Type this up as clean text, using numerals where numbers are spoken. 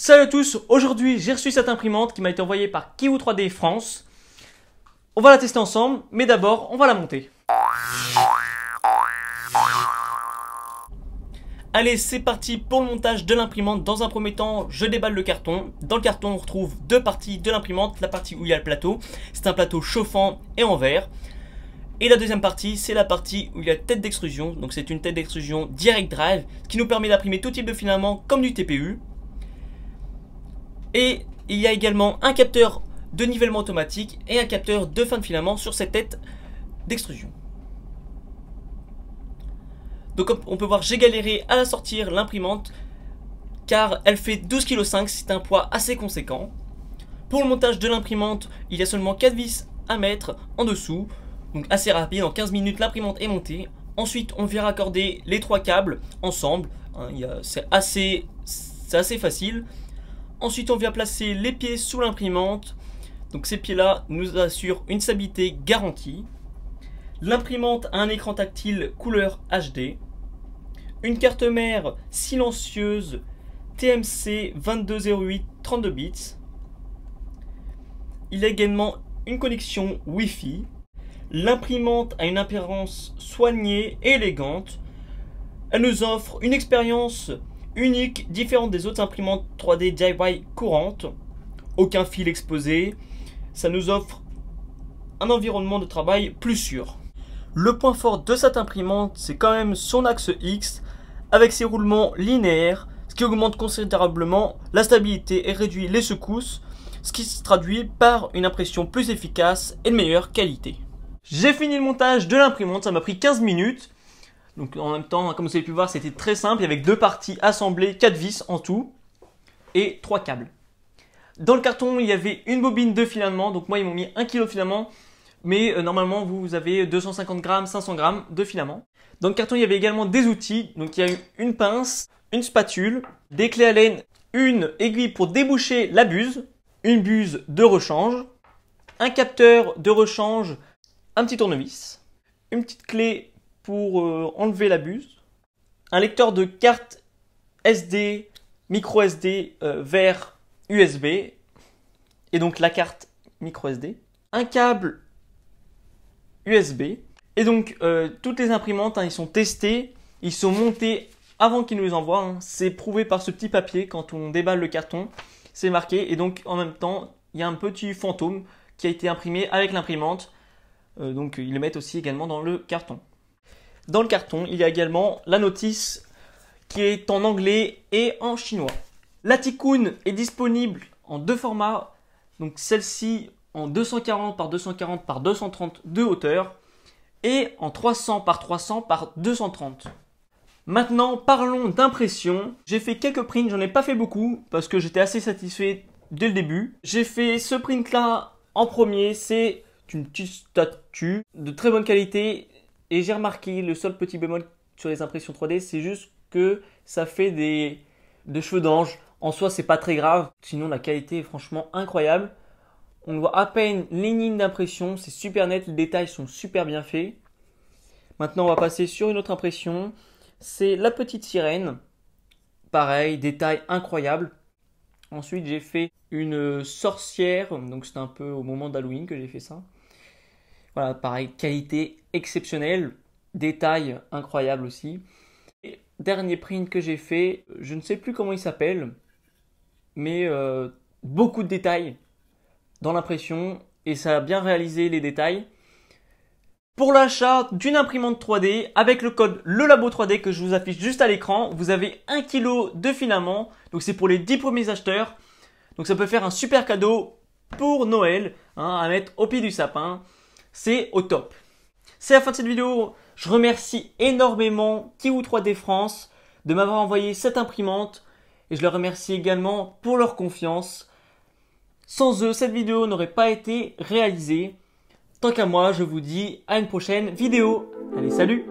Salut à tous, aujourd'hui j'ai reçu cette imprimante qui m'a été envoyée par Kiwoo 3D France. On va la tester ensemble, mais d'abord on va la monter. Allez, c'est parti pour le montage de l'imprimante. Dans un premier temps, je déballe le carton. Dans le carton, on retrouve deux parties de l'imprimante. La partie où il y a le plateau, c'est un plateau chauffant et en verre. Et la deuxième partie, c'est la partie où il y a la tête d'extrusion. Donc c'est une tête d'extrusion Direct Drive, ce qui nous permet d'imprimer tout type de filament comme du TPU. Et il y a également un capteur de nivellement automatique et un capteur de fin de filament sur cette tête d'extrusion. Donc comme on peut voir, j'ai galéré à la sortir l'imprimante car elle fait 12,5 kg, c'est un poids assez conséquent. Pour le montage de l'imprimante, il y a seulement 4 vis à mettre en dessous, donc assez rapide, en 15 minutes l'imprimante est montée. Ensuite on vient raccorder les 3 câbles ensemble, c'est assez facile. Ensuite on vient placer les pieds sous l'imprimante, donc ces pieds là nous assurent une stabilité garantie. L'imprimante a un écran tactile couleur HD, une carte mère silencieuse TMC 2208 32 bits. Il y a également une connexion Wi-Fi. L'imprimante a une apparence soignée et élégante. Elle nous offre une expérience unique, différente des autres imprimantes 3D DIY courantes. Aucun fil exposé. Ça nous offre un environnement de travail plus sûr. Le point fort de cette imprimante, c'est quand même son axe X avec ses roulements linéaires, ce qui augmente considérablement la stabilité et réduit les secousses, ce qui se traduit par une impression plus efficace et de meilleure qualité. J'ai fini le montage de l'imprimante, ça m'a pris 15 minutes. Donc en même temps, comme vous avez pu voir, c'était très simple, avec deux parties assemblées, 4 vis en tout et 3 câbles. Dans le carton, il y avait une bobine de filament, donc moi ils m'ont mis 1 kg de filament. Mais normalement, vous avez 250 grammes, 500 grammes de filament. Dans le carton, il y avait également des outils. Donc, il y a une pince, une spatule, des clés à laine, une aiguille pour déboucher la buse, une buse de rechange, un capteur de rechange, un petit tournevis, une petite clé pour enlever la buse, un lecteur de carte SD, micro SD vers USB, et donc la carte micro SD, un câble USB. Et donc toutes les imprimantes, ils sont testés, ils sont montés avant qu'ils nous les envoient. C'est prouvé par ce petit papier quand on déballe le carton, c'est marqué. Et donc en même temps, il y a un petit fantôme qui a été imprimé avec l'imprimante. Donc ils le mettent aussi également dans le carton. Dans le carton, il y a également la notice qui est en anglais et en chinois. La Tikkun est disponible en deux formats. Donc celle-ci en 240 par 240 par 230 de hauteur et en 300 par 300 par 230. Maintenant, parlons d'impression. J'ai fait quelques prints, j'en ai pas fait beaucoup parce que j'étais assez satisfait dès le début. J'ai fait ce print là en premier, c'est une petite statue de très bonne qualité et j'ai remarqué le seul petit bémol sur les impressions 3D, c'est juste que ça fait des cheveux d'ange. En soi, c'est pas très grave, sinon la qualité est franchement incroyable. On voit à peine les lignes d'impression, c'est super net, les détails sont super bien faits. Maintenant, on va passer sur une autre impression. C'est la petite sirène. Pareil, détail incroyable. Ensuite, j'ai fait une sorcière. Donc, c'était un peu au moment d'Halloween que j'ai fait ça. Voilà, pareil, qualité exceptionnelle. Détail incroyable aussi. Et dernier print que j'ai fait, je ne sais plus comment il s'appelle. Mais beaucoup de détails dans l'impression et ça a bien réalisé les détails. Pour l'achat d'une imprimante 3D avec le code LELABO3D que je vous affiche juste à l'écran, vous avez 1 kg de filament. Donc c'est pour les 10 premiers acheteurs. Donc ça peut faire un super cadeau pour Noël à mettre au pied du sapin. C'est au top. C'est la fin de cette vidéo. Je remercie énormément Kiwoo 3D France de m'avoir envoyé cette imprimante. Et je leur remercie également pour leur confiance. Sans eux, cette vidéo n'aurait pas été réalisée. Tant qu'à moi, je vous dis à une prochaine vidéo. Allez, salut!